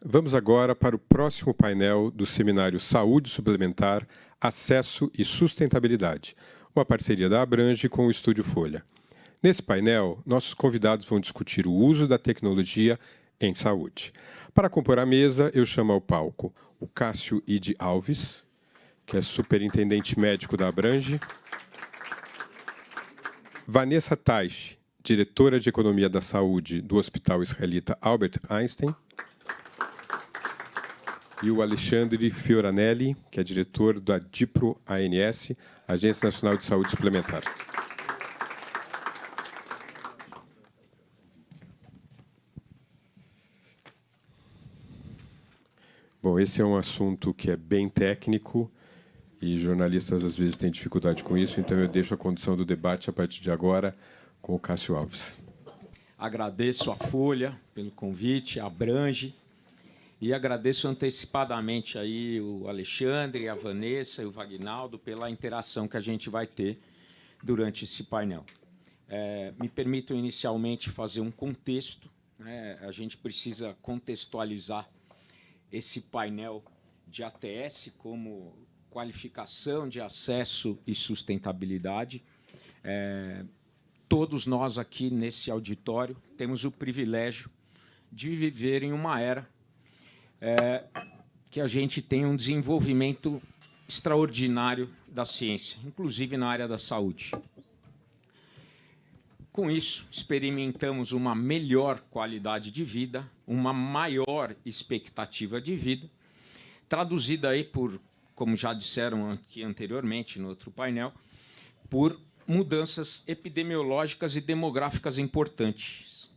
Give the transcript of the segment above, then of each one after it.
Vamos agora para o próximo painel do seminário Saúde Suplementar, Acesso e Sustentabilidade, uma parceria da Abrange com o Estúdio Folha. Nesse painel, nossos convidados vão discutir o uso da tecnologia em saúde. Para compor a mesa, eu chamo ao palco o Cássio Ide Alves, que é superintendente médico da Abrange, Vanessa Taixe, diretora de Economia da Saúde do Hospital Israelita Albert Einstein, e o Alexandre Fioranelli, que é diretor da DIPRO-ANS, Agência Nacional de Saúde Suplementar. Bom, esse é um assunto que é bem técnico e jornalistas às vezes têm dificuldade com isso, então eu deixo a condução do debate a partir de agora com o Cássio Alves. Agradeço a Folha pelo convite, a Abrange, e agradeço antecipadamente aí o Alexandre, a Vanessa e o Vagnaldo pela interação que a gente vai ter durante esse painel. Me permitam inicialmente fazer um contexto, né? A gente precisa contextualizar esse painel de ATS como qualificação de acesso e sustentabilidade. Todos nós aqui nesse auditório temos o privilégio de viver em uma era que a gente tem um desenvolvimento extraordinário da ciência, inclusive na área da saúde. Com isso, experimentamos uma melhor qualidade de vida, uma maior expectativa de vida, traduzida aí por, como já disseram aqui anteriormente no outro painel, por mudanças epidemiológicas e demográficas importantes.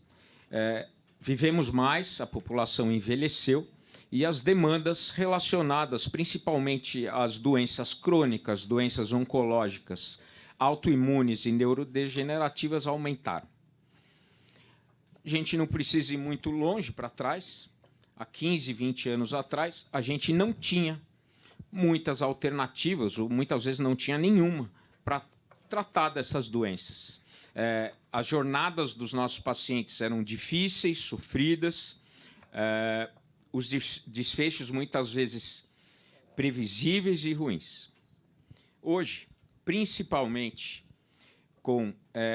Vivemos mais, a população envelheceu, e as demandas relacionadas principalmente às doenças crônicas, doenças oncológicas, autoimunes e neurodegenerativas aumentaram. A gente não precisa ir muito longe para trás. Há 15, 20 anos atrás, a gente não tinha muitas alternativas, ou muitas vezes não tinha nenhuma, para tratar dessas doenças. As jornadas dos nossos pacientes eram difíceis, sofridas, os desfechos muitas vezes previsíveis e ruins. Hoje, principalmente com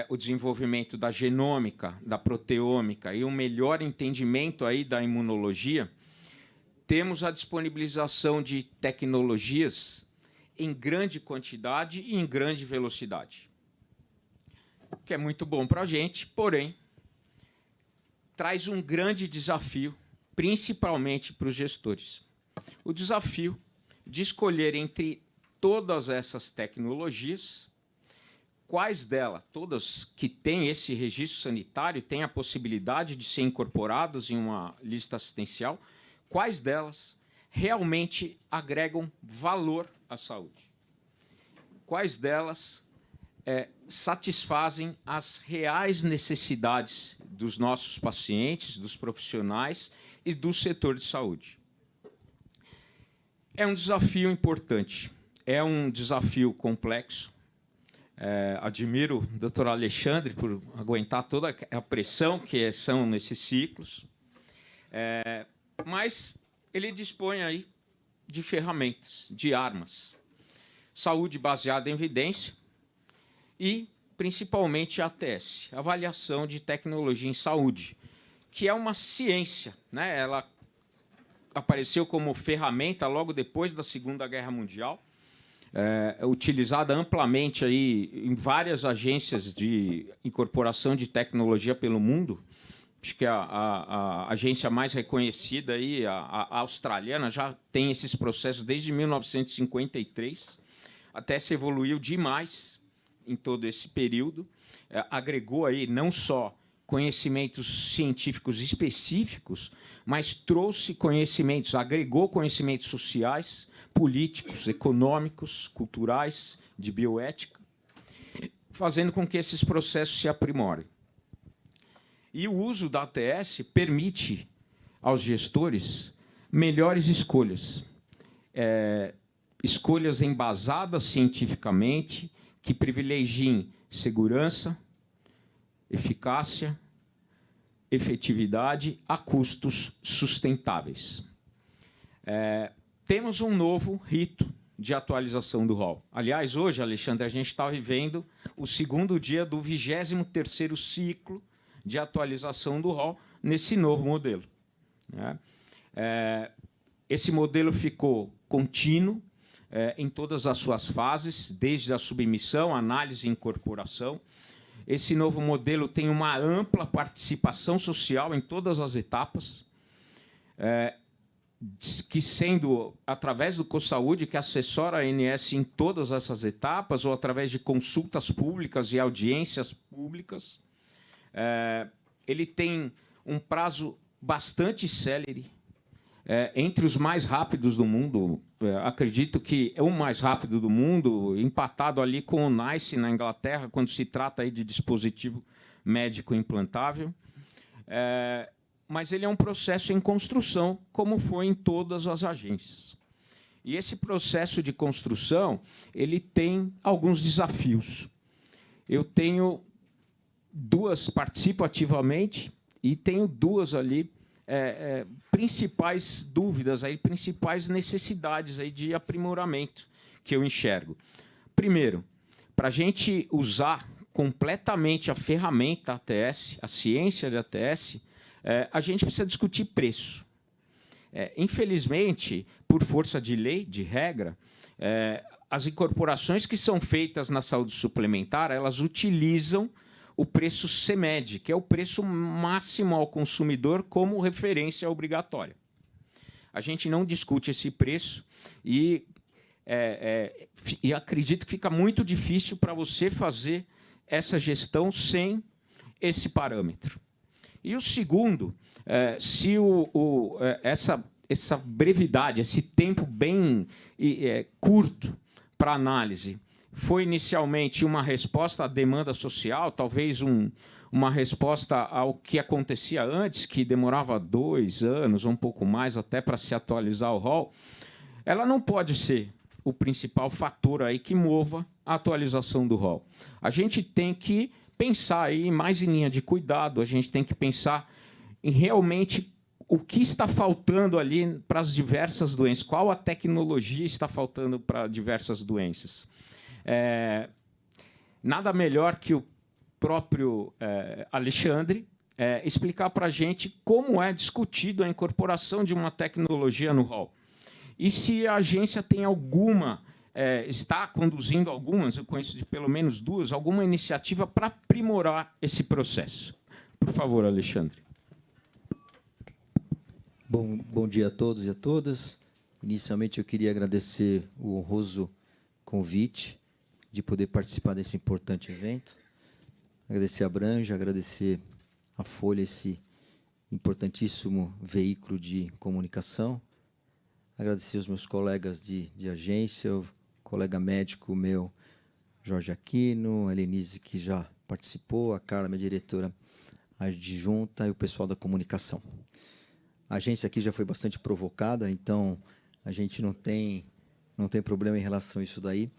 o desenvolvimento da genômica, da proteômica e um melhor entendimento aí da imunologia, temos a disponibilização de tecnologias em grande quantidade e em grande velocidade, o que é muito bom para a gente, porém, traz um grande desafio, principalmente para os gestores. O desafio de escolher entre todas essas tecnologias, quais delas, todas que têm esse registro sanitário, têm a possibilidade de ser incorporadas em uma lista assistencial, quais delas realmente agregam valor à saúde? Quais delas satisfazem as reais necessidades dos nossos pacientes, dos profissionais e do setor de saúde? É um desafio importante, é um desafio complexo. Admiro o doutor Alexandre por aguentar toda a pressão que são nesses ciclos, mas ele dispõe aí de ferramentas, de armas. Saúde baseada em evidência e, principalmente, ATS, Avaliação de Tecnologia em Saúde, que é uma ciência, né? Ela apareceu como ferramenta logo depois da Segunda Guerra Mundial, utilizada amplamente aí em várias agências de incorporação de tecnologia pelo mundo. Acho que a agência mais reconhecida, aí, a australiana, já tem esses processos desde 1953. Até se evoluiu demais em todo esse período. Agregou aí não só conhecimentos científicos específicos, mas trouxe conhecimentos, agregou conhecimentos sociais, políticos, econômicos, culturais, de bioética, fazendo com que esses processos se aprimorem. E o uso da ATS permite aos gestores melhores escolhas, escolhas embasadas cientificamente, que privilegiem segurança, eficácia efetividade a custos sustentáveis. Temos um novo rito de atualização do rol. Aliás, hoje, Alexandre, a gente está vivendo o segundo dia do 23º ciclo de atualização do rol nesse novo modelo. Esse modelo ficou contínuo em todas as suas fases, desde a submissão, análise e incorporação. Esse novo modelo tem uma ampla participação social em todas as etapas, que sendo através do COSAúde, que assessora a ANS em todas essas etapas, ou através de consultas públicas e audiências públicas. Ele tem um prazo bastante célere, entre os mais rápidos do mundo. Acredito que é o mais rápido do mundo, empatado ali com o NICE, na Inglaterra, quando se trata aí de dispositivo médico implantável. Mas ele é um processo em construção, como foi em todas as agências. E esse processo de construção ele tem alguns desafios. Eu tenho duas, participo ativamente, e tenho duas ali principais dúvidas, aí, principais necessidades aí de aprimoramento que eu enxergo. Primeiro, para a gente usar completamente a ferramenta ATS, a ciência de ATS, a gente precisa discutir preço. Infelizmente, por força de lei, de regra, as incorporações que são feitas na saúde suplementar, elas utilizam o preço CMED, que é o preço máximo ao consumidor como referência obrigatória. A gente não discute esse preço e acredito que fica muito difícil para você fazer essa gestão sem esse parâmetro. E o segundo, se essa brevidade, esse tempo bem curto para análise, foi inicialmente uma resposta à demanda social, talvez uma resposta ao que acontecia antes, que demorava 2 anos ou um pouco mais até para se atualizar o rol, ela não pode ser o principal fator aí que mova a atualização do rol. A gente tem que pensar aí mais em linha de cuidado, a gente tem que pensar em realmente o que está faltando ali para as diversas doenças, qual a tecnologia está faltando para diversas doenças. Nada melhor que o próprio Alexandre explicar para a gente como é discutido a incorporação de uma tecnologia no rol. E se a agência tem alguma, está conduzindo algumas, eu conheço de pelo menos 2, alguma iniciativa para aprimorar esse processo. Por favor, Alexandre. Bom dia a todos e a todas. Inicialmente, eu queria agradecer o honroso convite de poder participar desse importante evento. Agradecer a Abranja, agradecer a Folha, esse importantíssimo veículo de comunicação. Agradecer os meus colegas de agência, o colega médico meu, Jorge Aquino, a Helenise, que já participou, a Carla, minha diretora adjunta, e o pessoal da comunicação. A agência aqui já foi bastante provocada, então a gente não tem problema em relação a isso daí.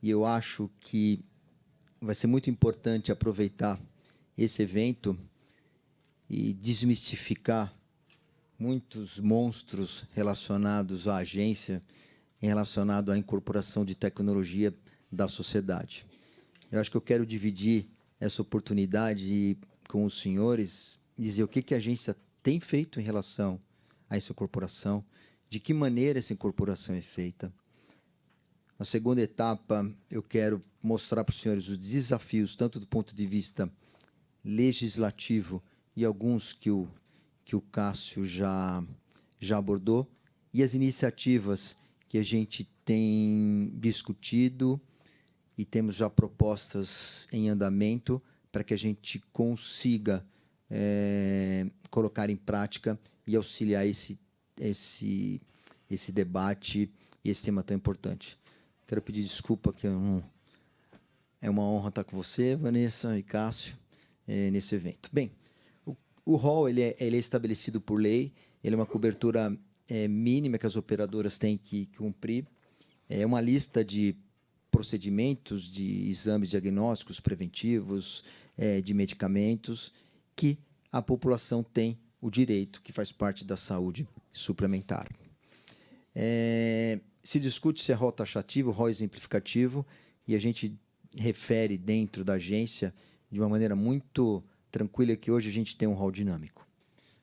E eu acho que vai ser muito importante aproveitar esse evento e desmistificar muitos monstros relacionados à agência, relacionado à incorporação de tecnologia da sociedade. Eu acho que eu quero dividir essa oportunidade com os senhores, dizer o que a agência tem feito em relação a essa incorporação, de que maneira essa incorporação é feita. Na segunda etapa, eu quero mostrar para os senhores os desafios, tanto do ponto de vista legislativo e alguns que o Cássio já abordou, e as iniciativas que a gente tem discutido e temos já propostas em andamento para que a gente consiga colocar em prática e auxiliar esse debate e esse tema tão importante. Quero pedir desculpa que é uma honra estar com você, Vanessa e Cássio, nesse evento. Bem, o rol ele é estabelecido por lei, ele é uma cobertura mínima que as operadoras têm que cumprir. É uma lista de procedimentos, de exames diagnósticos preventivos, de medicamentos, que a população tem o direito, que faz parte da saúde suplementar. Se discute se é rol taxativo, rol exemplificativo, e a gente refere dentro da agência, de uma maneira muito tranquila, que hoje a gente tem um rol dinâmico.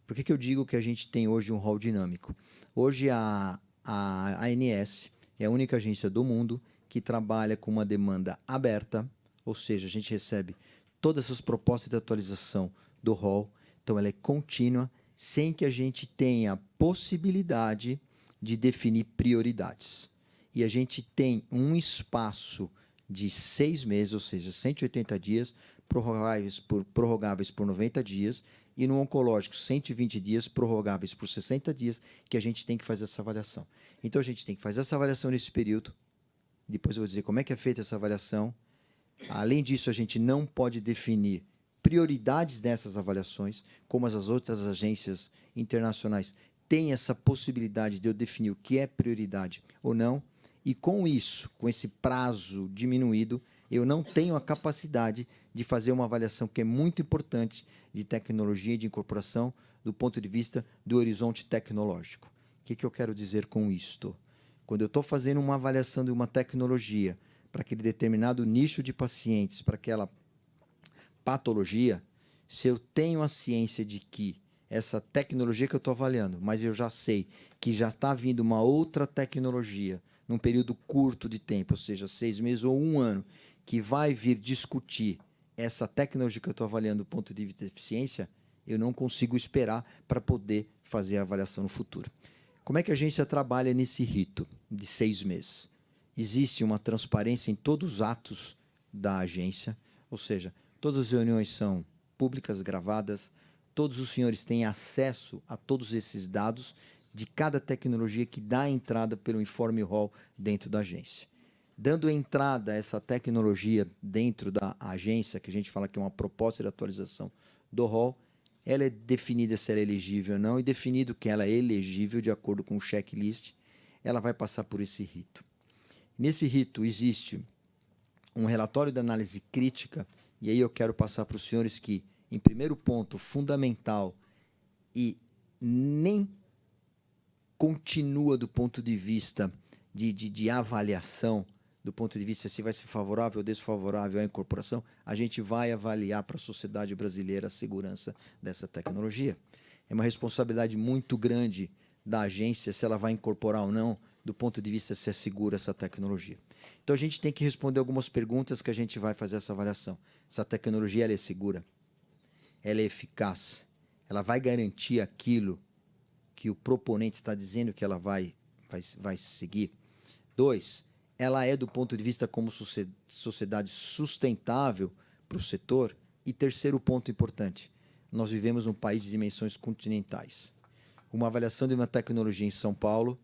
Por que eu digo que a gente tem hoje um rol dinâmico? Hoje a ANS é a única agência do mundo que trabalha com uma demanda aberta, ou seja, a gente recebe todas essas propostas de atualização do rol, então ela é contínua, sem que a gente tenha a possibilidade de definir prioridades. E a gente tem um espaço de 6 meses, ou seja, 180 dias, prorrogáveis por 90 dias, e no oncológico, 120 dias, prorrogáveis por 60 dias, que a gente tem que fazer essa avaliação. Então, a gente tem que fazer essa avaliação nesse período. Depois eu vou dizer como é que é feita essa avaliação. Além disso, a gente não pode definir prioridades dessas avaliações, como as outras agências internacionais têm essa possibilidade de eu definir o que é prioridade ou não. E com isso, com esse prazo diminuído, eu não tenho a capacidade de fazer uma avaliação que é muito importante de tecnologia e de incorporação do ponto de vista do horizonte tecnológico. O que eu quero dizer com isto? Quando eu estou fazendo uma avaliação de uma tecnologia para aquele determinado nicho de pacientes, para aquela patologia, se eu tenho a ciência de que essa tecnologia que eu estou avaliando, mas eu já sei que já está vindo uma outra tecnologia num período curto de tempo, ou seja, 6 meses ou 1 ano, que vai vir discutir essa tecnologia que eu estou avaliando do ponto de vista de eficiência, eu não consigo esperar para poder fazer a avaliação no futuro. Como é que a agência trabalha nesse rito de 6 meses? Existe uma transparência em todos os atos da agência, ou seja, todas as reuniões são públicas, gravadas, todos os senhores têm acesso a todos esses dados de cada tecnologia que dá entrada pelo informe rol dentro da agência. Dando entrada a essa tecnologia dentro da agência, que a gente fala que é uma proposta de atualização do rol, ela é definida se ela é elegível ou não, e definido que ela é elegível de acordo com o checklist, ela vai passar por esse rito. Nesse rito existe um relatório de análise crítica, e aí eu quero passar para os senhores que, em primeiro ponto, fundamental, e nem continua do ponto de vista de avaliação, do ponto de vista se vai ser favorável ou desfavorável à incorporação, a gente vai avaliar para a sociedade brasileira a segurança dessa tecnologia. É uma responsabilidade muito grande da agência se ela vai incorporar ou não, do ponto de vista se é segura essa tecnologia. Então, a gente tem que responder algumas perguntas que a gente vai fazer essa avaliação. Essa tecnologia ela é segura? Ela é eficaz? Ela vai garantir aquilo que o proponente está dizendo que ela vai seguir? 2, ela é, do ponto de vista como sociedade sustentável para o setor? E terceiro ponto importante, nós vivemos num país de dimensões continentais. Uma avaliação de uma tecnologia em São Paulo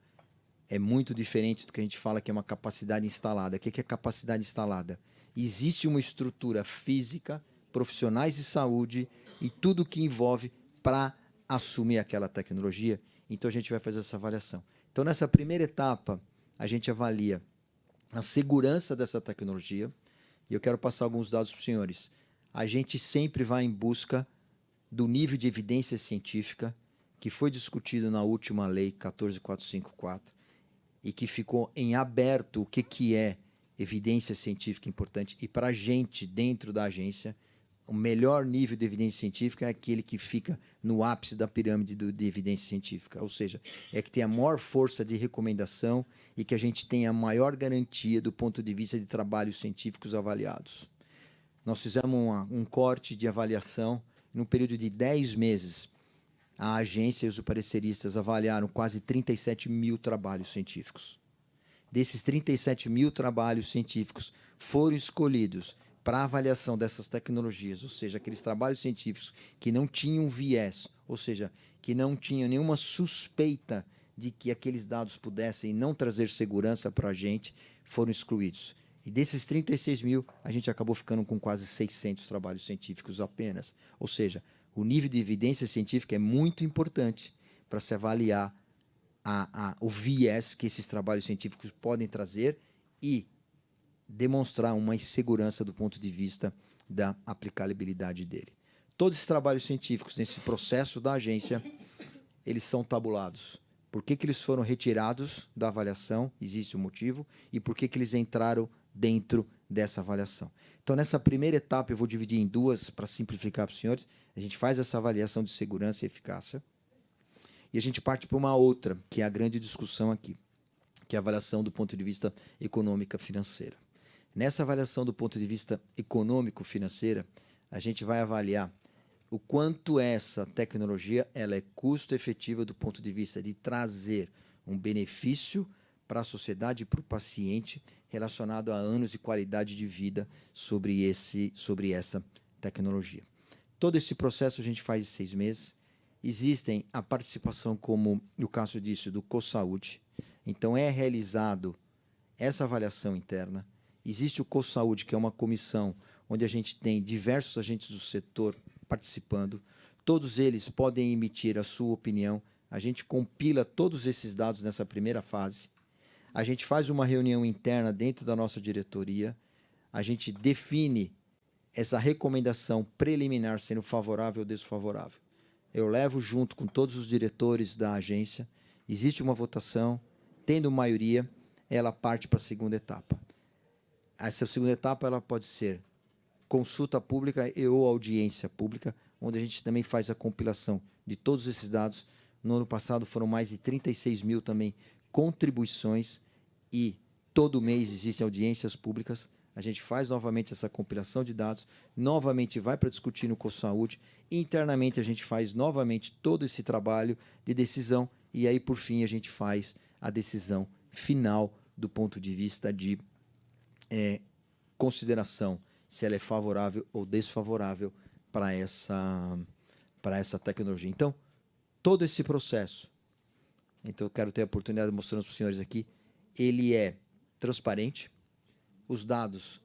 é muito diferente do que a gente fala que é uma capacidade instalada. O que é capacidade instalada? Existe uma estrutura física, profissionais de saúde e tudo que envolve para assumir aquela tecnologia. Então, a gente vai fazer essa avaliação. Então, nessa primeira etapa, a gente avalia a segurança dessa tecnologia. E eu quero passar alguns dados para os senhores. A gente sempre vai em busca do nível de evidência científica que foi discutido na última lei 14454 e que ficou em aberto o que é evidência científica importante. E para a gente, dentro da agência, o melhor nível de evidência científica é aquele que fica no ápice da pirâmide de evidência científica. Ou seja, é que tem a maior força de recomendação e que a gente tem a maior garantia do ponto de vista de trabalhos científicos avaliados. Nós fizemos um corte de avaliação. Num período de 10 meses, a agência e os pareceristas avaliaram quase 37 mil trabalhos científicos. Desses 37 mil trabalhos científicos foram escolhidos para avaliação dessas tecnologias, ou seja, aqueles trabalhos científicos que não tinham viés, ou seja, que não tinham nenhuma suspeita de que aqueles dados pudessem não trazer segurança para a gente, foram excluídos. E desses 36 mil, a gente acabou ficando com quase 600 trabalhos científicos apenas. Ou seja, o nível de evidência científica é muito importante para se avaliar o viés que esses trabalhos científicos podem trazer e demonstrar uma insegurança do ponto de vista da aplicabilidade dele. Todos esses trabalhos científicos, nesse processo da agência, eles são tabulados. Por que eles foram retirados da avaliação? Existe um motivo. E por que eles entraram dentro dessa avaliação? Então, nessa primeira etapa, eu vou dividir em duas para simplificar para os senhores. A gente faz essa avaliação de segurança e eficácia. E a gente parte para uma outra, que é a grande discussão aqui, que é a avaliação do ponto de vista econômico-financeiro. Nessa avaliação do ponto de vista econômico-financeira, a gente vai avaliar o quanto essa tecnologia ela é custo-efetiva do ponto de vista de trazer um benefício para a sociedade e para o paciente relacionado a anos de qualidade de vida sobre essa tecnologia. Todo esse processo a gente faz em 6 meses. Existem a participação, como no caso disso, do CoSaúde. Então, é realizado essa avaliação interna. Existe o CoSaúde, que é uma comissão onde a gente tem diversos agentes do setor participando. Todos eles podem emitir a sua opinião. A gente compila todos esses dados nessa primeira fase. A gente faz uma reunião interna dentro da nossa diretoria. A gente define essa recomendação preliminar sendo favorável ou desfavorável. Eu levo junto com todos os diretores da agência. Existe uma votação. Tendo maioria, ela parte para a segunda etapa. Essa segunda etapa ela pode ser consulta pública e ou audiência pública, onde a gente também faz a compilação de todos esses dados. No ano passado foram mais de 36 mil também contribuições e todo mês existem audiências públicas. A gente faz novamente essa compilação de dados, novamente vai para discutir no CoSaúde, internamente a gente faz novamente todo esse trabalho de decisão e aí, por fim, a gente faz a decisão final do ponto de vista de consideração, se ela é favorável ou desfavorável para essa tecnologia. Então, todo esse processo, então eu quero ter a oportunidade de mostrar para os senhores aqui, ele é transparente, os dados,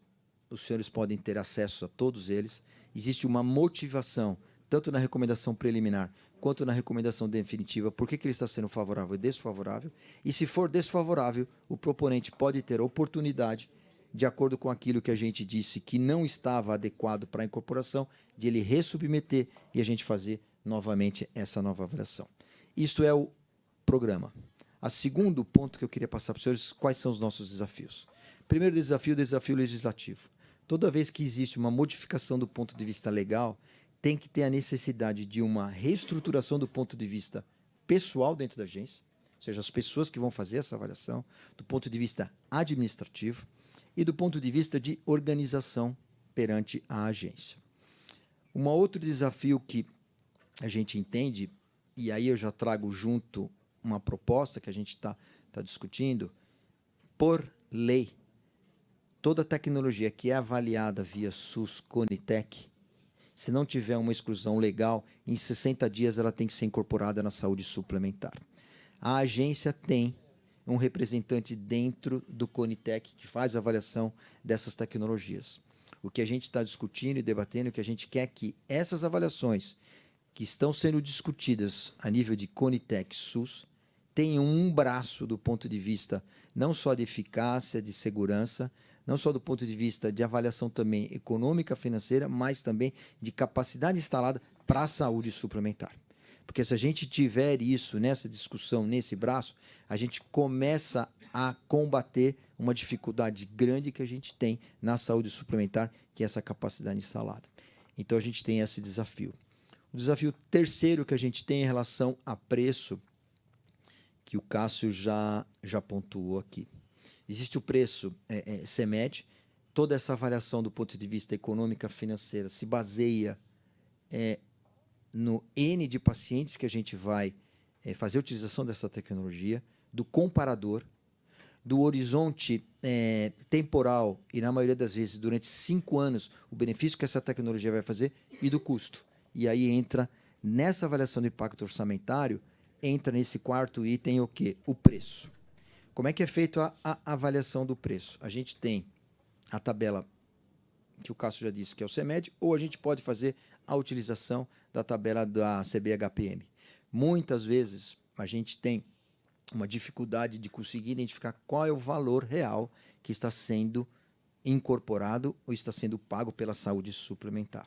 os senhores podem ter acesso a todos eles, existe uma motivação, tanto na recomendação preliminar quanto na recomendação definitiva, por que ele está sendo favorável e desfavorável, e se for desfavorável, o proponente pode ter a oportunidade, de acordo com aquilo que a gente disse que não estava adequado para a incorporação, de ele ressubmeter e a gente fazer novamente essa nova avaliação. Isto é o programa. O segundo ponto que eu queria passar para os senhores, quais são os nossos desafios? Primeiro desafio, o desafio legislativo. Toda vez que existe uma modificação do ponto de vista legal, tem que ter a necessidade de uma reestruturação do ponto de vista pessoal dentro da agência, ou seja, as pessoas que vão fazer essa avaliação, do ponto de vista administrativo, e do ponto de vista de organização perante a agência. Um outro desafio que a gente entende, e aí eu já trago junto uma proposta que a gente está discutindo, por lei, toda tecnologia que é avaliada via SUS Conitec, se não tiver uma exclusão legal, em 60 dias ela tem que ser incorporada na saúde suplementar. A agência tem um representante dentro do Conitec que faz a avaliação dessas tecnologias. O que a gente está discutindo e debatendo, o que a gente quer que essas avaliações que estão sendo discutidas a nível de Conitec SUS tenham um braço do ponto de vista não só de eficácia, de segurança, não só do ponto de vista de avaliação também econômica, financeira, mas também de capacidade instalada para a saúde suplementar. Porque se a gente tiver isso nessa discussão, nesse braço, a gente começa a combater uma dificuldade grande que a gente tem na saúde suplementar, que é essa capacidade instalada. Então, a gente tem esse desafio. O desafio terceiro que a gente tem em relação a preço, que o Cássio já pontuou aqui. Existe o preço CMED, toda essa avaliação do ponto de vista econômica financeira se baseia no N de pacientes que a gente vai fazer a utilização dessa tecnologia, do comparador, do horizonte temporal e, na maioria das vezes, durante 5 anos, o benefício que essa tecnologia vai fazer e do custo. E aí entra, nessa avaliação do impacto orçamentário, entra nesse quarto item o quê? O preço. Como é que é feita a avaliação do preço? A gente tem a tabela que o Cássio já disse que é o CMED, ou a gente pode fazer a utilização da tabela da CBHPM. Muitas vezes a gente tem uma dificuldade de conseguir identificar qual é o valor real que está sendo incorporado ou está sendo pago pela saúde suplementar.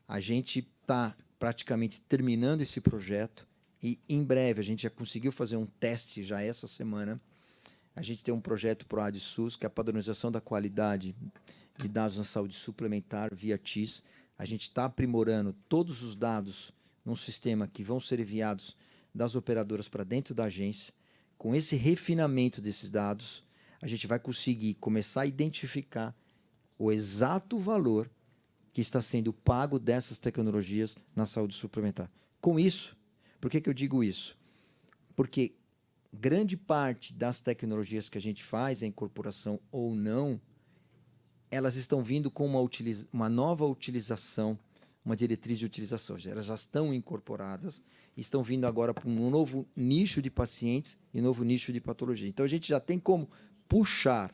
A gente está praticamente terminando esse projeto e, em breve, a gente já conseguiu fazer um teste já essa semana. A gente tem um projeto para o ADSUS, que é a padronização da qualidade de dados na saúde suplementar via TIS. A gente está aprimorando todos os dados num sistema que vão ser enviados das operadoras para dentro da agência. Com esse refinamento desses dados, a gente vai conseguir começar a identificar o exato valor que está sendo pago dessas tecnologias na saúde suplementar. Com isso, por que eu digo isso? Porque grande parte das tecnologias que a gente faz, a incorporação ou não, elas estão vindo com uma nova utilização, uma diretriz de utilização. Elas já estão incorporadas, estão vindo agora para um novo nicho de pacientes e novo nicho de patologia. Então, a gente já tem como puxar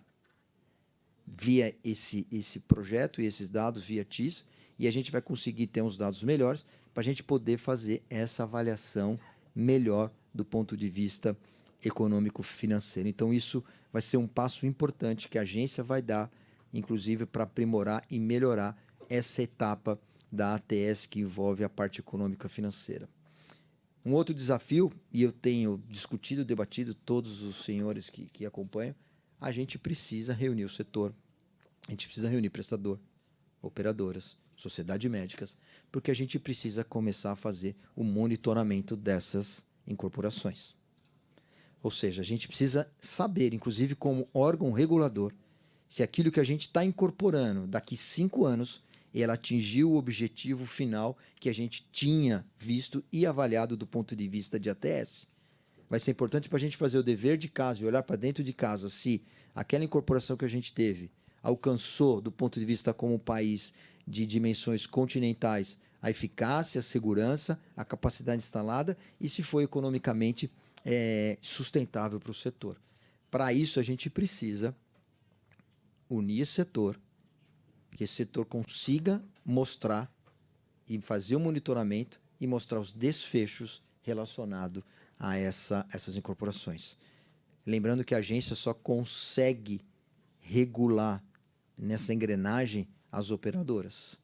via esse projeto e esses dados via TIS, e a gente vai conseguir ter uns dados melhores para a gente poder fazer essa avaliação melhor do ponto de vista econômico-financeiro. Então, isso vai ser um passo importante que a agência vai dar, inclusive, para aprimorar e melhorar essa etapa da ATS que envolve a parte econômica financeira. Um outro desafio, e eu tenho discutido, debatido, todos os senhores que acompanham, a gente precisa reunir o setor, a gente precisa reunir prestador, operadoras, sociedades médicas, porque a gente precisa começar a fazer o monitoramento dessas incorporações. Ou seja, a gente precisa saber, inclusive como órgão regulador, se aquilo que a gente está incorporando daqui 5 anos, ela atingiu o objetivo final que a gente tinha visto e avaliado do ponto de vista de ATS. Vai ser importante para a gente fazer o dever de casa e olhar para dentro de casa se aquela incorporação que a gente teve alcançou, do ponto de vista como país de dimensões continentais, a eficácia, a segurança, a capacidade instalada e se foi economicamente sustentável para o setor. Para isso, a gente precisa unir esse setor, que esse setor consiga mostrar e fazer o monitoramento e mostrar os desfechos relacionados a essas incorporações. Lembrando que a agência só consegue regular nessa engrenagem as operadoras.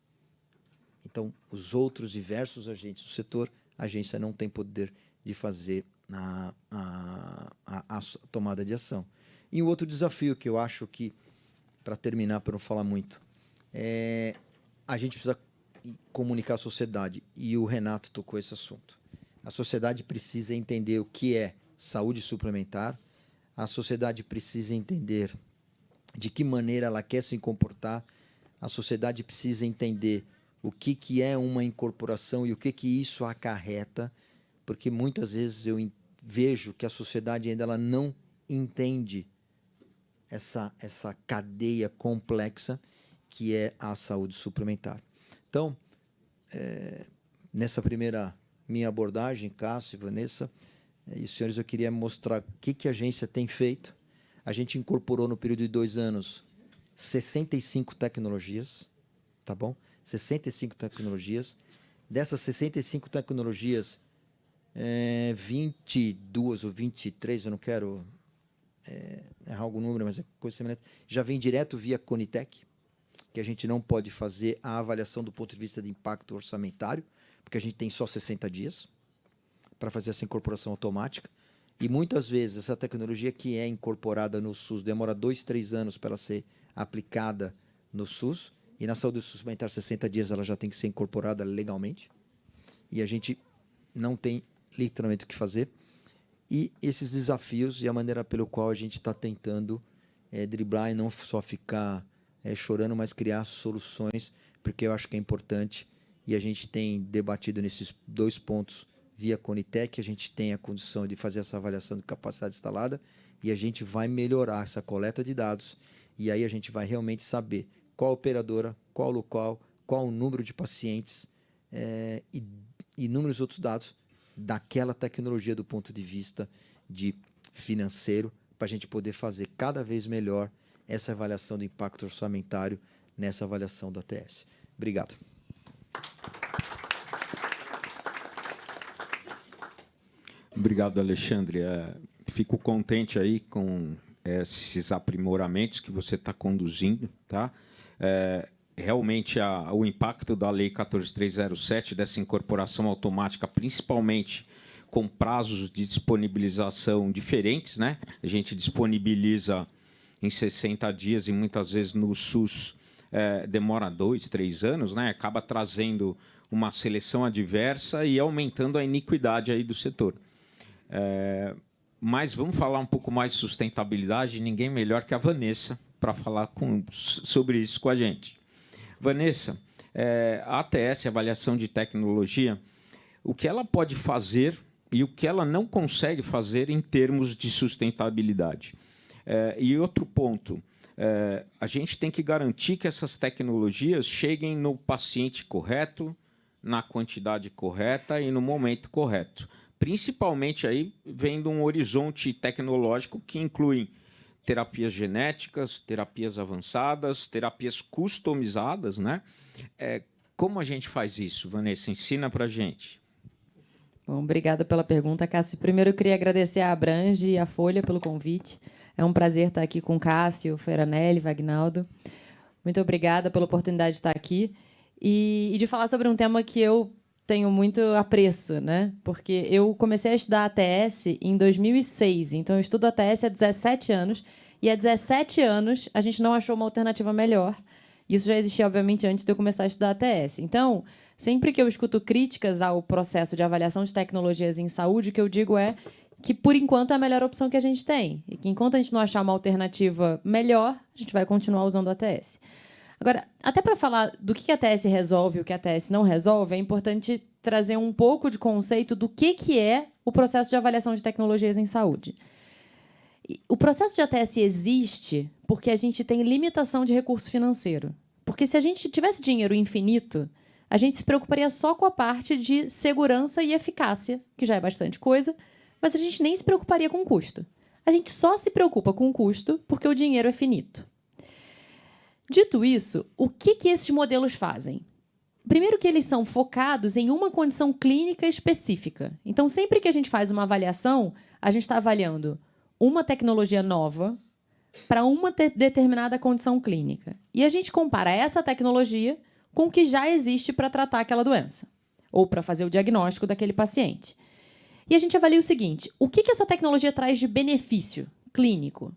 Então, os outros diversos agentes do setor, a agência não tem poder de fazer a tomada de ação. E o outro desafio que eu acho que, para terminar, para não falar muito, a gente precisa comunicar à sociedade, e o Renato tocou esse assunto. A sociedade precisa entender o que é saúde suplementar, a sociedade precisa entender de que maneira ela quer se comportar, a sociedade precisa entender o que é uma incorporação e o que isso acarreta, porque muitas vezes eu vejo que a sociedade ainda ela não entende essa cadeia complexa que é a saúde suplementar. Então, nessa primeira minha abordagem, Cássio, Vanessa e os senhores, eu queria mostrar o que a agência tem feito. A gente incorporou no período de 2 anos 65 tecnologias, tá bom? 65 tecnologias. Dessas 65 tecnologias, 22 ou 23, eu não quero errar algum número, mas é coisa semelhante, já vem direto via Conitec, que a gente não pode fazer a avaliação do ponto de vista de impacto orçamentário, porque a gente tem só 60 dias para fazer essa incorporação automática. E muitas vezes essa tecnologia que é incorporada no SUS demora 2, 3 anos para ela ser aplicada no SUS, e na saúde suplementar 60 dias ela já tem que ser incorporada legalmente, e a gente não tem literalmente o que fazer. E esses desafios e a maneira pelo qual a gente está tentando driblar e não só ficar chorando, mas criar soluções, porque eu acho que é importante, e a gente tem debatido nesses 2 pontos via Conitec, a gente tem a condição de fazer essa avaliação de capacidade instalada, e a gente vai melhorar essa coleta de dados, e aí a gente vai realmente saber qual operadora, qual local, qual o número de pacientes e inúmeros outros dados daquela tecnologia do ponto de vista de financeiro, para a gente poder fazer cada vez melhor essa avaliação do impacto orçamentário nessa avaliação da ATS. Obrigado. Obrigado, Alexandre. Fico contente aí com esses aprimoramentos que você está conduzindo, tá? realmente o impacto da Lei 14.307, dessa incorporação automática, principalmente com prazos de disponibilização diferentes, né? A gente disponibiliza em 60 dias e muitas vezes no SUS demora 2, 3 anos, né? Acaba trazendo uma seleção adversa e aumentando a iniquidade aí do setor. Mas vamos falar um pouco mais de sustentabilidade. Ninguém melhor que a Vanessa para falar sobre isso com a gente. Vanessa, a ATS, Avaliação de Tecnologia, o que ela pode fazer e o que ela não consegue fazer em termos de sustentabilidade. E outro ponto, a gente tem que garantir que essas tecnologias cheguem no paciente correto, na quantidade correta e no momento correto. Principalmente aí vendo um horizonte tecnológico que inclui terapias genéticas, terapias avançadas, terapias customizadas, né? Como a gente faz isso, Vanessa? Ensina para a gente. Bom, obrigada pela pergunta, Cássio. Primeiro, eu queria agradecer à Abrange e à Folha pelo convite. É um prazer estar aqui com Cássio, Feranelli, Vagnaldo. Muito obrigada pela oportunidade de estar aqui e de falar sobre um tema que eu tenho muito apreço, né? Porque eu comecei a estudar ATS em 2006, então eu estudo ATS há 17 anos, e há 17 anos a gente não achou uma alternativa melhor. Isso já existia, obviamente, antes de eu começar a estudar ATS. Então, sempre que eu escuto críticas ao processo de avaliação de tecnologias em saúde, o que eu digo é que, por enquanto, é a melhor opção que a gente tem, e que, enquanto a gente não achar uma alternativa melhor, a gente vai continuar usando a ATS. Agora, até para falar do que a ATS resolve e o que a ATS não resolve, é importante trazer um pouco de conceito do que é o processo de avaliação de tecnologias em saúde. O processo de ATS existe porque a gente tem limitação de recurso financeiro. Porque se a gente tivesse dinheiro infinito, a gente se preocuparia só com a parte de segurança e eficácia, que já é bastante coisa, mas a gente nem se preocuparia com o custo. A gente só se preocupa com o custo porque o dinheiro é finito. Dito isso, o que esses modelos fazem? Primeiro que eles são focados em uma condição clínica específica. Então, sempre que a gente faz uma avaliação, a gente está avaliando uma tecnologia nova para uma determinada condição clínica. E a gente compara essa tecnologia com o que já existe para tratar aquela doença, ou para fazer o diagnóstico daquele paciente. E a gente avalia o seguinte: o que essa tecnologia traz de benefício clínico?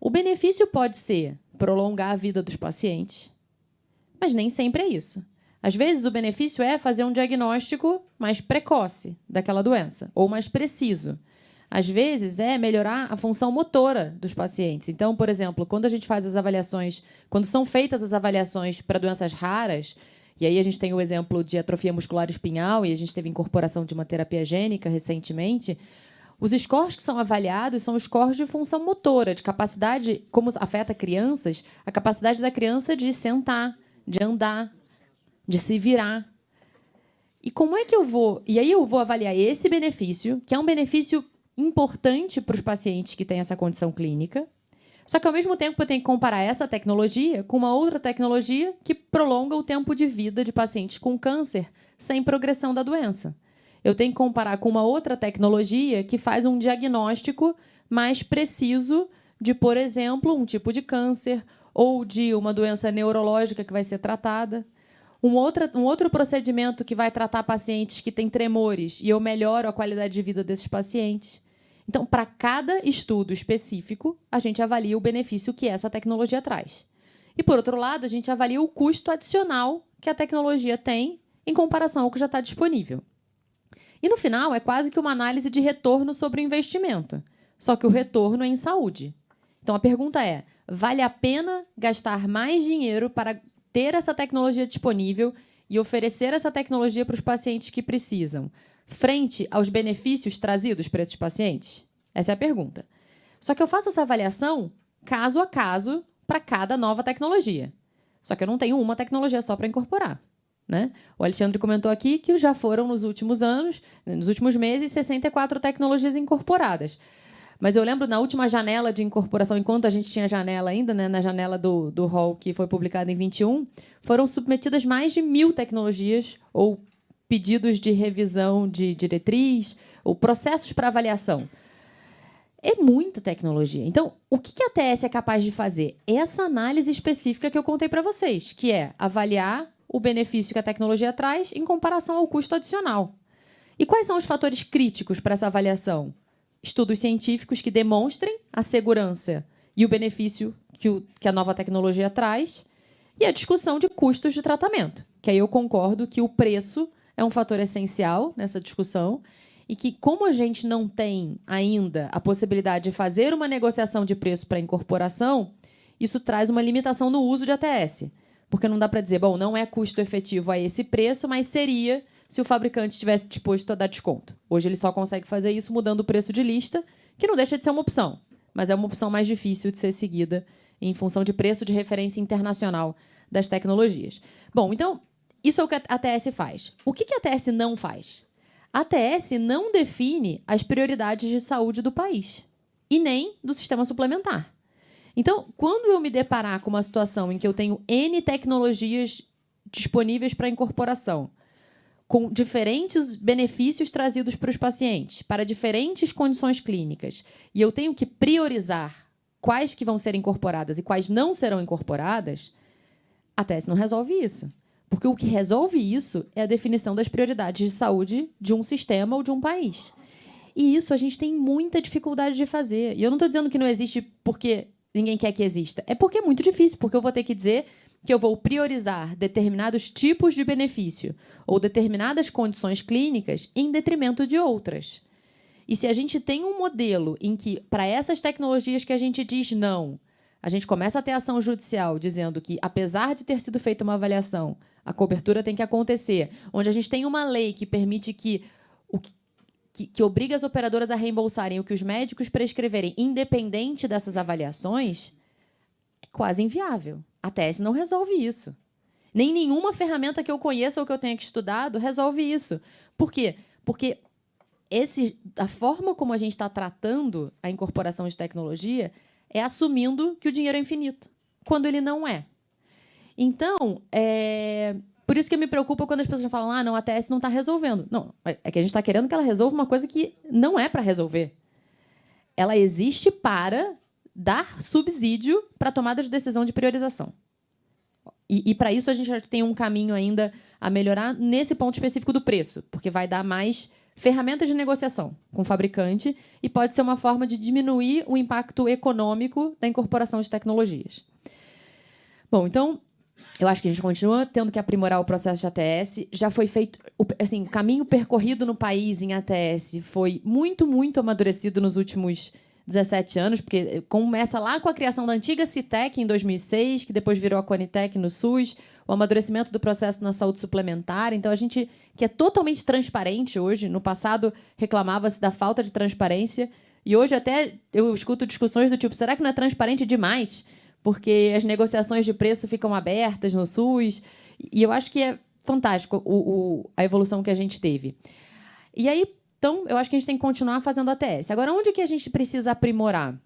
O benefício pode ser prolongar a vida dos pacientes, mas nem sempre é isso. Às vezes, o benefício é fazer um diagnóstico mais precoce daquela doença, ou mais preciso. Às vezes, é melhorar a função motora dos pacientes. Então, por exemplo, quando a gente faz as avaliações, quando são feitas as avaliações para doenças raras, e aí a gente tem o exemplo de atrofia muscular espinhal, e a gente teve incorporação de uma terapia gênica recentemente, os scores que são avaliados são os scores de função motora, de capacidade, como afeta crianças, a capacidade da criança de sentar, de andar, de se virar. E como é que eu vou... E aí eu vou avaliar esse benefício, que é um benefício importante para os pacientes que têm essa condição clínica, só que, ao mesmo tempo, eu tenho que comparar essa tecnologia com uma outra tecnologia que prolonga o tempo de vida de pacientes com câncer sem progressão da doença. Eu tenho que comparar com uma outra tecnologia que faz um diagnóstico mais preciso de, por exemplo, um tipo de câncer ou de uma doença neurológica que vai ser tratada. Um outro procedimento que vai tratar pacientes que têm tremores e eu melhoro a qualidade de vida desses pacientes. Então, para cada estudo específico, a gente avalia o benefício que essa tecnologia traz. E, por outro lado, a gente avalia o custo adicional que a tecnologia tem em comparação ao que já está disponível. E, no final, é quase que uma análise de retorno sobre o investimento. Só que o retorno é em saúde. Então, a pergunta é, vale a pena gastar mais dinheiro para ter essa tecnologia disponível e oferecer essa tecnologia para os pacientes que precisam, frente aos benefícios trazidos para esses pacientes? Essa é a pergunta. Só que eu faço essa avaliação caso a caso para cada nova tecnologia. Só que eu não tenho uma tecnologia só para incorporar, né? O Alexandre comentou aqui que já foram, nos últimos anos, nos últimos meses, 64 tecnologias incorporadas. Mas eu lembro, na última janela de incorporação, enquanto a gente tinha janela ainda, né, na janela do hall que foi publicada em 21, foram submetidas mais de 1.000 tecnologias ou pedidos de revisão de diretriz ou processos para avaliação. É muita tecnologia. Então, o que a ATS é capaz de fazer? Essa análise específica que eu contei para vocês, que é avaliar o benefício que a tecnologia traz em comparação ao custo adicional. E quais são os fatores críticos para essa avaliação? Estudos científicos que demonstrem a segurança e o benefício que a nova tecnologia traz, e a discussão de custos de tratamento, que aí eu concordo que o preço é um fator essencial nessa discussão, e que, como a gente não tem ainda a possibilidade de fazer uma negociação de preço para incorporação, isso traz uma limitação no uso de ATS. Porque não dá para dizer, bom, não é custo efetivo a esse preço, mas seria se o fabricante estivesse disposto a dar desconto. Hoje ele só consegue fazer isso mudando o preço de lista, que não deixa de ser uma opção, mas é uma opção mais difícil de ser seguida em função de preço de referência internacional das tecnologias. Bom, então, isso é o que a ATS faz. O que a ATS não faz? A ATS não define as prioridades de saúde do país e nem do sistema suplementar. Então, quando eu me deparar com uma situação em que eu tenho N tecnologias disponíveis para incorporação, com diferentes benefícios trazidos para os pacientes, para diferentes condições clínicas, e eu tenho que priorizar quais que vão ser incorporadas e quais não serão incorporadas, a ATS não resolve isso. Porque o que resolve isso é a definição das prioridades de saúde de um sistema ou de um país. E isso a gente tem muita dificuldade de fazer. E eu não estou dizendo que não existe porque ninguém quer que exista. É porque é muito difícil, porque eu vou ter que dizer que eu vou priorizar determinados tipos de benefício ou determinadas condições clínicas em detrimento de outras. E se a gente tem um modelo em que, para essas tecnologias que a gente diz não, a gente começa a ter ação judicial dizendo que, apesar de ter sido feita uma avaliação, a cobertura tem que acontecer, onde a gente tem uma lei que permite que obriga as operadoras a reembolsarem o que os médicos prescreverem, independente dessas avaliações, é quase inviável. A ATS não resolve isso. Nem nenhuma ferramenta que eu conheça ou que eu tenha estudado resolve isso. Por quê? Porque a forma como a gente está tratando a incorporação de tecnologia é assumindo que o dinheiro é infinito, quando ele não é. Então, por isso que me preocupa quando as pessoas falam não, a ATS não está resolvendo. Não, é que a gente está querendo que ela resolva uma coisa que não é para resolver. Ela existe para dar subsídio para a tomada de decisão de priorização. E para isso, a gente já tem um caminho ainda a melhorar nesse ponto específico do preço, porque vai dar mais ferramentas de negociação com o fabricante e pode ser uma forma de diminuir o impacto econômico da incorporação de tecnologias. Bom, então, eu acho que a gente continua tendo que aprimorar o processo de ATS. Já foi feito... Assim, o caminho percorrido no país em ATS foi muito, muito amadurecido nos últimos 17 anos, porque começa lá com a criação da antiga CITEC em 2006, que depois virou a Conitec no SUS, o amadurecimento do processo na saúde suplementar. Então, a gente, que é totalmente transparente hoje, no passado reclamava-se da falta de transparência, e hoje até eu escuto discussões do tipo, será que não é transparente demais? Porque as negociações de preço ficam abertas no SUS, e eu acho que é fantástico a evolução que a gente teve. E aí, então, eu acho que a gente tem que continuar fazendo ATS. Agora, onde que a gente precisa aprimorar?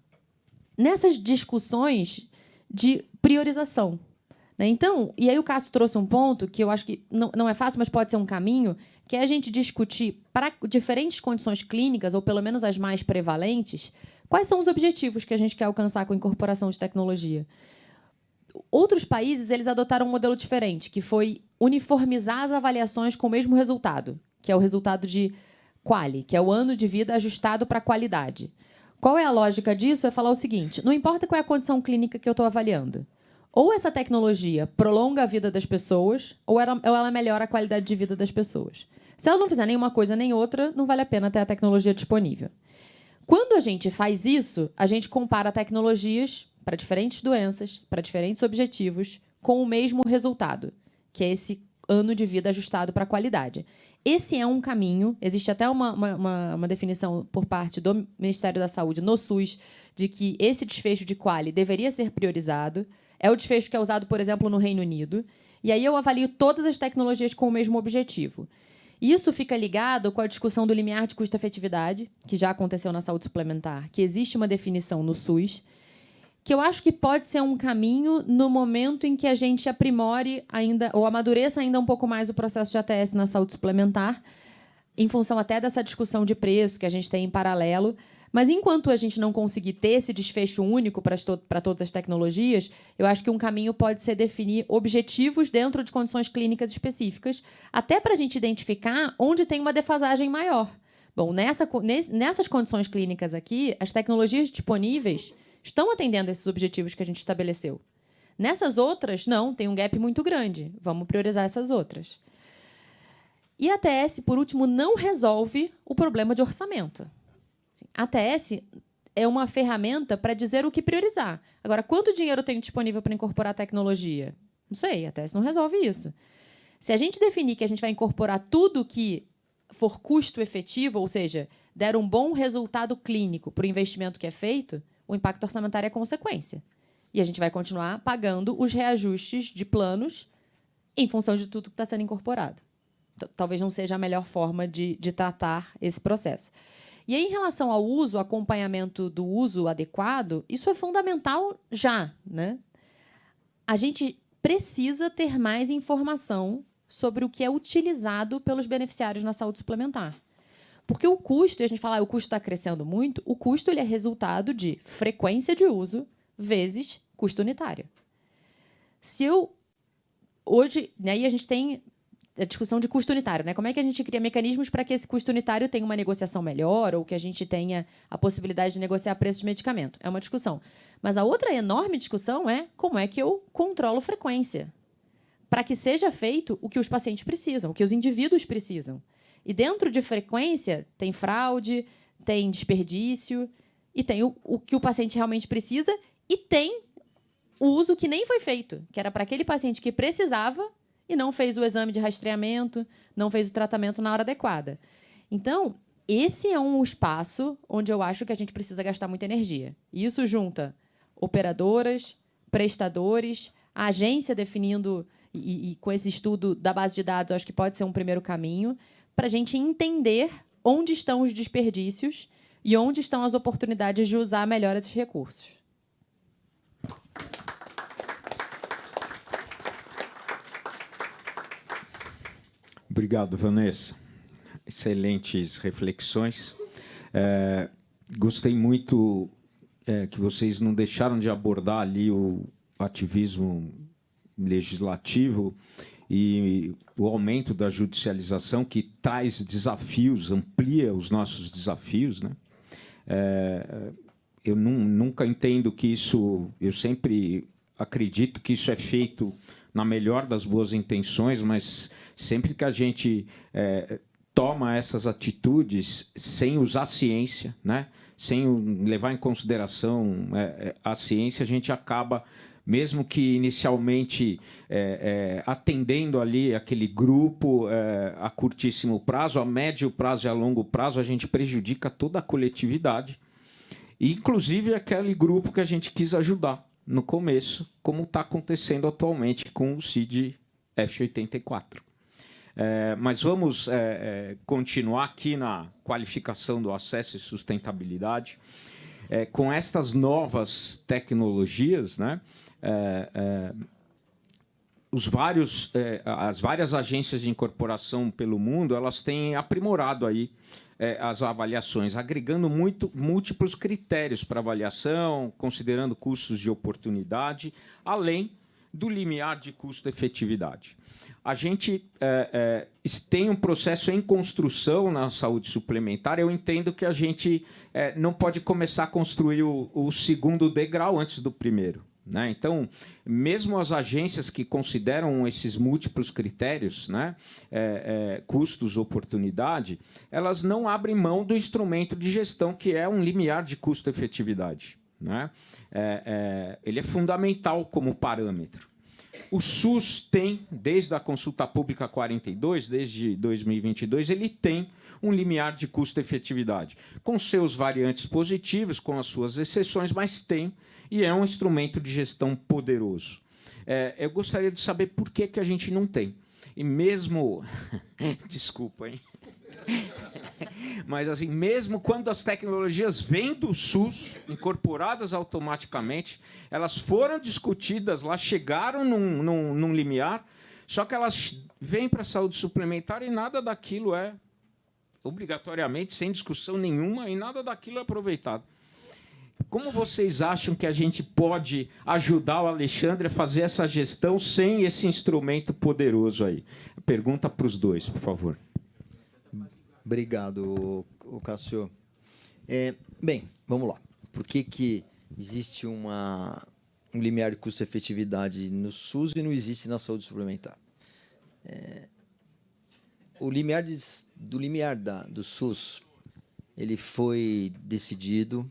Nessas discussões de priorização. Né? Então, e aí o Cássio trouxe um ponto que eu acho que não é fácil, mas pode ser um caminho, que é a gente discutir, para diferentes condições clínicas, ou pelo menos as mais prevalentes, quais são os objetivos que a gente quer alcançar com a incorporação de tecnologia. Outros países eles adotaram um modelo diferente, que foi uniformizar as avaliações com o mesmo resultado, que é o resultado de QALY, que é o ano de vida ajustado para a qualidade. Qual é a lógica disso? É falar o seguinte, não importa qual é a condição clínica que eu estou avaliando, ou essa tecnologia prolonga a vida das pessoas, ou ela melhora a qualidade de vida das pessoas. Se ela não fizer nenhuma coisa nem outra, não vale a pena ter a tecnologia disponível. Quando a gente faz isso, a gente compara tecnologias para diferentes doenças, para diferentes objetivos, com o mesmo resultado, que é esse ano de vida ajustado para a qualidade. Esse é um caminho, existe até uma definição por parte do Ministério da Saúde no SUS de que esse desfecho de QALY deveria ser priorizado. É o desfecho que é usado, por exemplo, no Reino Unido. E aí eu avalio todas as tecnologias com o mesmo objetivo. Isso fica ligado com a discussão do limiar de custo-efetividade, que já aconteceu na saúde suplementar, que existe uma definição no SUS, que eu acho que pode ser um caminho no momento em que a gente aprimore ainda, ou amadureça ainda um pouco mais o processo de ATS na saúde suplementar, em função até dessa discussão de preço que a gente tem em paralelo, Mas enquanto a gente não conseguir ter esse desfecho único para todas as tecnologias, eu acho que um caminho pode ser definir objetivos dentro de condições clínicas específicas, até para a gente identificar onde tem uma defasagem maior. Bom, nessas condições clínicas aqui, as tecnologias disponíveis estão atendendo esses objetivos que a gente estabeleceu. Nessas outras, não, tem um gap muito grande. Vamos priorizar essas outras. E a ATS, por último, não resolve o problema de orçamento. A ATS é uma ferramenta para dizer o que priorizar. Agora, quanto dinheiro eu tenho disponível para incorporar tecnologia? Não sei, a ATS não resolve isso. Se a gente definir que a gente vai incorporar tudo que for custo efetivo, ou seja, der um bom resultado clínico para o investimento que é feito, o impacto orçamentário é consequência. E a gente vai continuar pagando os reajustes de planos em função de tudo que está sendo incorporado. Talvez não seja a melhor forma de tratar esse processo. E aí, em relação ao uso, acompanhamento do uso adequado, isso é fundamental já, né? A gente precisa ter mais informação sobre o que é utilizado pelos beneficiários na saúde suplementar. Porque o custo, e a gente fala, o custo está crescendo muito, o custo ele é resultado de frequência de uso vezes custo unitário. Se eu... Hoje, né, aí a gente tem a discussão de custo unitário, né? Como é que a gente cria mecanismos para que esse custo unitário tenha uma negociação melhor ou que a gente tenha a possibilidade de negociar preço de medicamento? É uma discussão. Mas a outra enorme discussão é como é que eu controlo frequência para que seja feito o que os pacientes precisam, o que os indivíduos precisam. E dentro de frequência tem fraude, tem desperdício e tem o que o paciente realmente precisa e tem o uso que nem foi feito, que era para aquele paciente que precisava e não fez o exame de rastreamento, não fez o tratamento na hora adequada. Então, esse é um espaço onde eu acho que a gente precisa gastar muita energia. E isso junta operadoras, prestadores, a agência definindo, e com esse estudo da base de dados, acho que pode ser um primeiro caminho, para a gente entender onde estão os desperdícios e onde estão as oportunidades de usar melhor esses recursos. Obrigado, Vanessa. Excelentes reflexões. Gostei muito que vocês não deixaram de abordar ali o ativismo legislativo e o aumento da judicialização, que traz desafios, amplia os nossos desafios, né? Eu nunca entendo que isso... Eu sempre acredito que isso é feito na melhor das boas intenções, mas sempre que a gente toma essas atitudes sem usar ciência, né? Sem levar em consideração a ciência, a gente acaba, mesmo que inicialmente atendendo ali aquele grupo a curtíssimo prazo, a médio prazo e a longo prazo, a gente prejudica toda a coletividade, inclusive aquele grupo que a gente quis ajudar no começo, como está acontecendo atualmente com o CID F84. Mas vamos continuar aqui na qualificação do acesso e sustentabilidade. Com estas novas tecnologias, né, as várias agências de incorporação pelo mundo, elas têm aprimorado aí as avaliações, agregando múltiplos critérios para avaliação, considerando custos de oportunidade, além do limiar de custo-efetividade. A gente tem um processo em construção na saúde suplementar. Eu entendo que a gente não pode começar a construir o segundo degrau antes do primeiro, né? Então, mesmo as agências que consideram esses múltiplos critérios, né, custos, oportunidade, elas não abrem mão do instrumento de gestão, que é um limiar de custo-efetividade, né? Ele é fundamental como parâmetro. O SUS tem, desde a consulta pública 42, desde 2022, ele tem um limiar de custo-efetividade, com seus variantes positivos, com as suas exceções, mas tem, e é um instrumento de gestão poderoso. Eu gostaria de saber por que a gente não tem. E mesmo... Desculpa, hein? Mas, assim, mesmo quando as tecnologias vêm do SUS, incorporadas automaticamente, elas foram discutidas lá, chegaram num limiar, só que elas vêm para a saúde suplementar e nada daquilo é obrigatoriamente, sem discussão nenhuma, e nada daquilo é aproveitado. Como vocês acham que a gente pode ajudar o Alexandre a fazer essa gestão sem esse instrumento poderoso aí? Pergunta para os dois, por favor. Obrigado, Cássio. Bem, vamos lá. Por que existe um limiar de custo-efetividade no SUS e não existe na saúde suplementar? O limiar do SUS, ele foi decidido,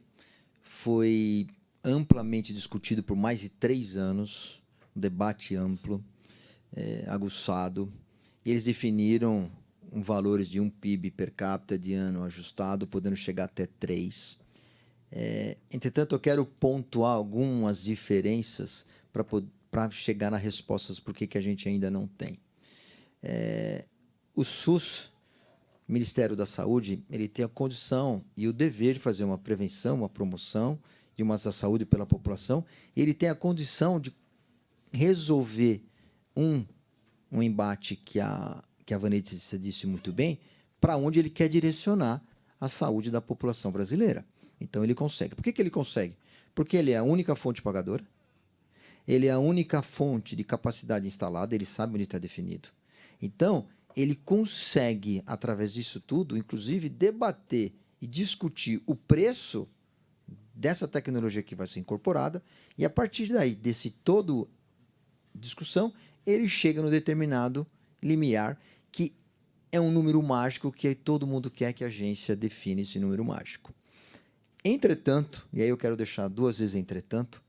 foi amplamente discutido por mais de 3 anos, um debate amplo, aguçado. Eles definiram valores de um PIB per capita de ano ajustado, podendo chegar até 3. Entretanto, eu quero pontuar algumas diferenças para chegar nas respostas por que a gente ainda não tem. O SUS, Ministério da Saúde, ele tem a condição e o dever de fazer uma prevenção, uma promoção de uma da saúde pela população. Ele tem a condição de resolver um embate que a Vanessa disse muito bem, para onde ele quer direcionar a saúde da população brasileira. Então, ele consegue. Por que ele consegue? Porque ele é a única fonte pagadora, ele é a única fonte de capacidade instalada, ele sabe onde está definido. Então, ele consegue, através disso tudo, inclusive, debater e discutir o preço dessa tecnologia que vai ser incorporada, e a partir daí, desse todo discussão, ele chega no determinado limiar, que é um número mágico que todo mundo quer que a agência define esse número mágico. Entretanto, e aí eu quero deixar 2 vezes entretanto,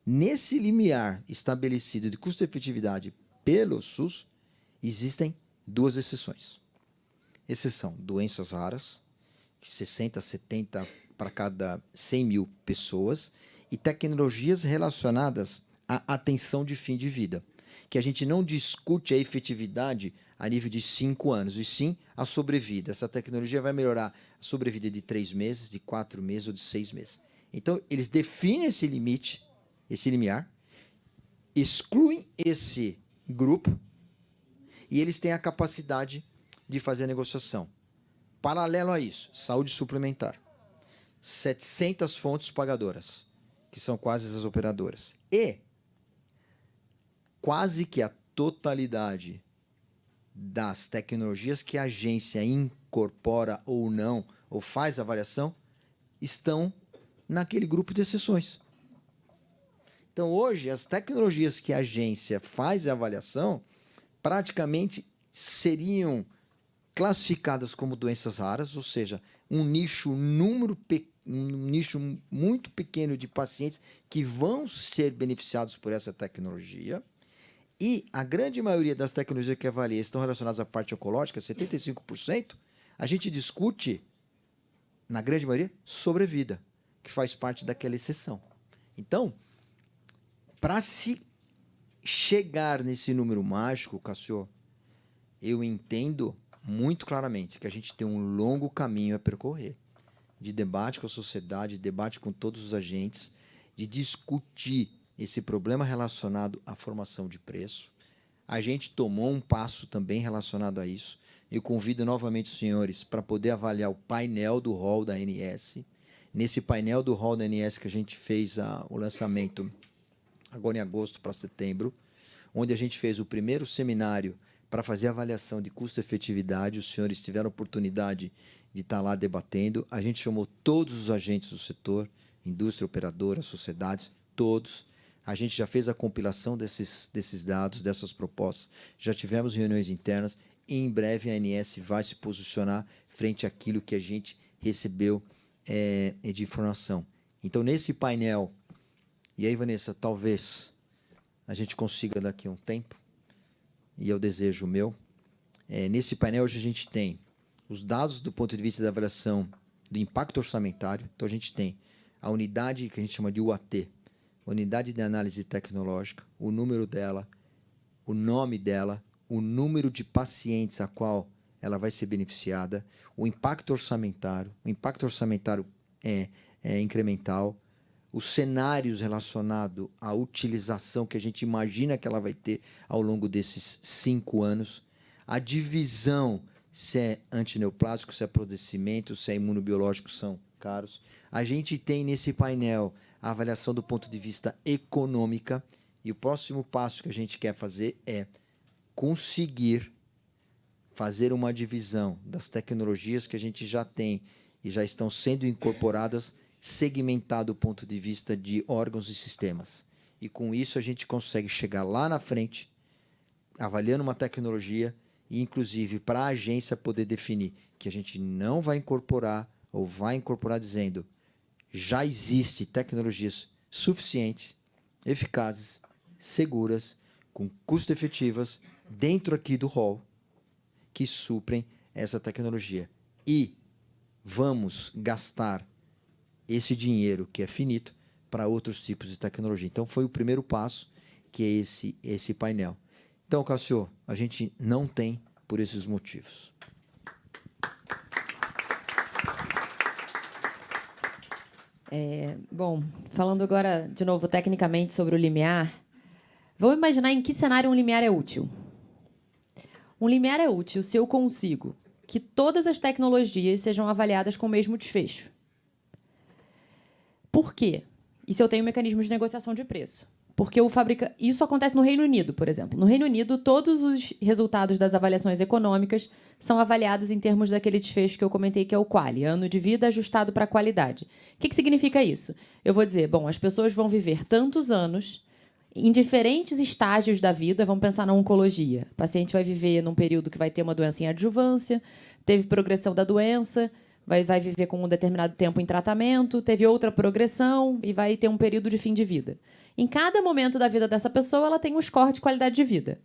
nesse limiar estabelecido de custo-efetividade pelo SUS, existem 2 exceções. Exceção, doenças raras, 60, 70 para cada 100 mil pessoas, e tecnologias relacionadas à atenção de fim de vida, que a gente não discute a efetividade a nível de 5 anos, e sim a sobrevida. Essa tecnologia vai melhorar a sobrevida de 3 meses, de 4 meses ou de 6 meses. Então, eles definem esse limite, esse limiar, excluem esse grupo, e eles têm a capacidade de fazer a negociação. Paralelo a isso, saúde suplementar. 700 fontes pagadoras, que são quase as operadoras. E quase que a totalidade das tecnologias que a agência incorpora ou não, ou faz avaliação, estão naquele grupo de exceções. Então, hoje, as tecnologias que a agência faz a avaliação, praticamente seriam classificadas como doenças raras, ou seja, um nicho muito pequeno de pacientes que vão ser beneficiados por essa tecnologia. E a grande maioria das tecnologias que avalia estão relacionadas à parte oncológica, 75%, a gente discute, na grande maioria, sobrevida, que faz parte daquela exceção. Então, para se chegar nesse número mágico, Cássio, eu entendo muito claramente que a gente tem um longo caminho a percorrer, de debate com a sociedade, de debate com todos os agentes, de discutir esse problema relacionado à formação de preço. A gente tomou um passo também relacionado a isso. Eu convido novamente os senhores para poder avaliar o painel do hall da ANS. Nesse painel do hall da ANS que a gente fez o lançamento agora em agosto para setembro, onde a gente fez o primeiro seminário para fazer a avaliação de custo-efetividade. Os senhores tiveram a oportunidade de estar lá debatendo. A gente chamou todos os agentes do setor, indústria, operadora, sociedades, todos. A gente já fez a compilação desses dados, dessas propostas. Já tivemos reuniões internas. E em breve a ANS vai se posicionar frente àquilo que a gente recebeu de informação. Então, nesse painel, e aí, Vanessa, talvez a gente consiga daqui a um tempo, e é o desejo meu, nesse painel hoje a gente tem os dados do ponto de vista da avaliação do impacto orçamentário. Então, a gente tem a unidade que a gente chama de UAT, Unidade de Análise Tecnológica, o número dela, o nome dela, o número de pacientes a qual ela vai ser beneficiada, o impacto orçamentário é incremental, os cenários relacionados à utilização que a gente imagina que ela vai ter ao longo desses 5 anos, a divisão se é antineoplásico, se é apodrecimento, se é imunobiológico, são caros. A gente tem nesse painel a avaliação do ponto de vista econômica, e o próximo passo que a gente quer fazer é conseguir fazer uma divisão das tecnologias que a gente já tem e já estão sendo incorporadas, segmentado do ponto de vista de órgãos e sistemas. E com isso a gente consegue chegar lá na frente, avaliando uma tecnologia e, inclusive, para a agência poder definir que a gente não vai incorporar ou vai incorporar dizendo já existe tecnologias suficientes, eficazes, seguras, com custo efetivas, dentro aqui do hall, que suprem essa tecnologia. E vamos gastar esse dinheiro, que é finito, para outros tipos de tecnologia. Então, foi o primeiro passo, que é esse painel. Então, Cássio, a gente não tem por esses motivos. Bom, falando agora, de novo, tecnicamente sobre o limiar, vamos imaginar em que cenário um limiar é útil. Um limiar é útil se eu consigo que todas as tecnologias sejam avaliadas com o mesmo desfecho. Por quê? E se eu tenho mecanismos de negociação de preço? Porque isso acontece no Reino Unido, por exemplo. No Reino Unido, todos os resultados das avaliações econômicas são avaliados em termos daquele desfecho que eu comentei, que é o QALY, ano de vida ajustado para a qualidade. O que significa isso? Eu vou dizer, bom, as pessoas vão viver tantos anos em diferentes estágios da vida. Vamos pensar na oncologia. O paciente vai viver num período que vai ter uma doença em adjuvância, teve progressão da doença, vai viver com um determinado tempo em tratamento, teve outra progressão e vai ter um período de fim de vida. Em cada momento da vida dessa pessoa, ela tem um score de qualidade de vida.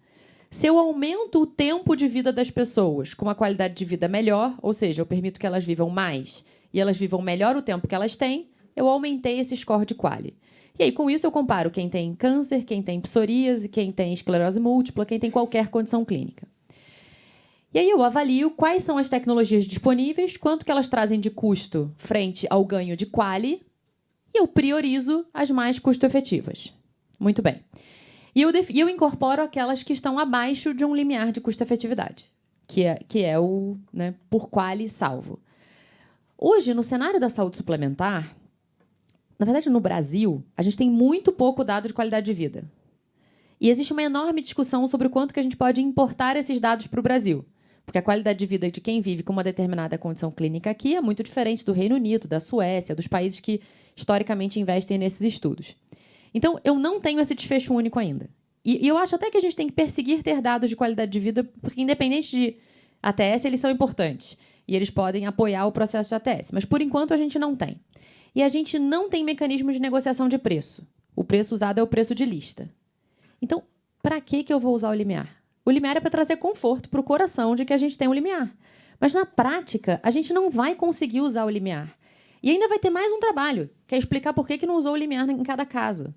Se eu aumento o tempo de vida das pessoas com uma qualidade de vida melhor, ou seja, eu permito que elas vivam mais e elas vivam melhor o tempo que elas têm, eu aumentei esse score de QALY. E aí, com isso, eu comparo quem tem câncer, quem tem psoríase, quem tem esclerose múltipla, quem tem qualquer condição clínica. E aí eu avalio quais são as tecnologias disponíveis, quanto que elas trazem de custo frente ao ganho de QALY, e eu priorizo as mais custo-efetivas. Muito bem. E eu incorporo aquelas que estão abaixo de um limiar de custo-efetividade, que é o, né, por QALY salvo. Hoje, no cenário da saúde suplementar, na verdade, no Brasil, a gente tem muito pouco dado de qualidade de vida. E existe uma enorme discussão sobre o quanto que a gente pode importar esses dados para o Brasil. Porque a qualidade de vida de quem vive com uma determinada condição clínica aqui é muito diferente do Reino Unido, da Suécia, dos países que historicamente investem nesses estudos. Então, eu não tenho esse desfecho único ainda. E eu acho até que a gente tem que perseguir ter dados de qualidade de vida, porque independente de ATS, eles são importantes. E eles podem apoiar o processo de ATS. Mas, por enquanto, a gente não tem. E a gente não tem mecanismo de negociação de preço. O preço usado é o preço de lista. Então, para que eu vou usar o limiar? O limiar é para trazer conforto para o coração de que a gente tem um limiar. Mas, na prática, a gente não vai conseguir usar o limiar. E ainda vai ter mais um trabalho, que é explicar por que não usou o limiar em cada caso.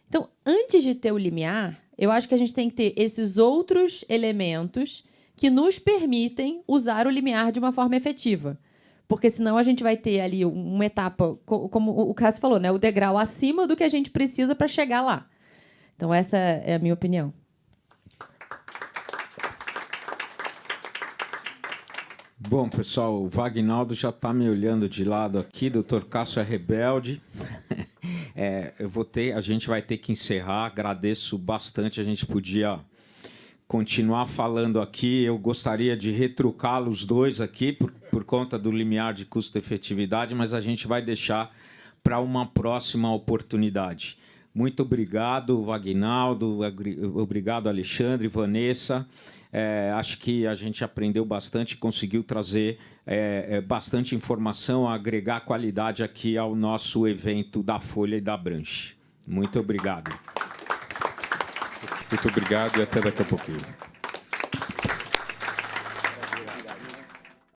Então, antes de ter o limiar, eu acho que a gente tem que ter esses outros elementos que nos permitem usar o limiar de uma forma efetiva. Porque senão a gente vai ter ali uma etapa, como o Cássio falou, né, o degrau acima do que a gente precisa para chegar lá. Então, essa é a minha opinião. Bom, pessoal, o Vagnaldo já está me olhando de lado aqui, doutor Cássio é rebelde. A gente vai ter que encerrar, agradeço bastante, a gente podia continuar falando aqui, eu gostaria de retrucá-los dois aqui por conta do limiar de custo-efetividade, mas a gente vai deixar para uma próxima oportunidade. Muito obrigado, Vagnaldo, obrigado, Alexandre, Vanessa. Acho que a gente aprendeu bastante e conseguiu trazer bastante informação, agregar qualidade aqui ao nosso evento da Folha e da Abrange. Muito obrigado. Muito obrigado e até daqui a pouquinho.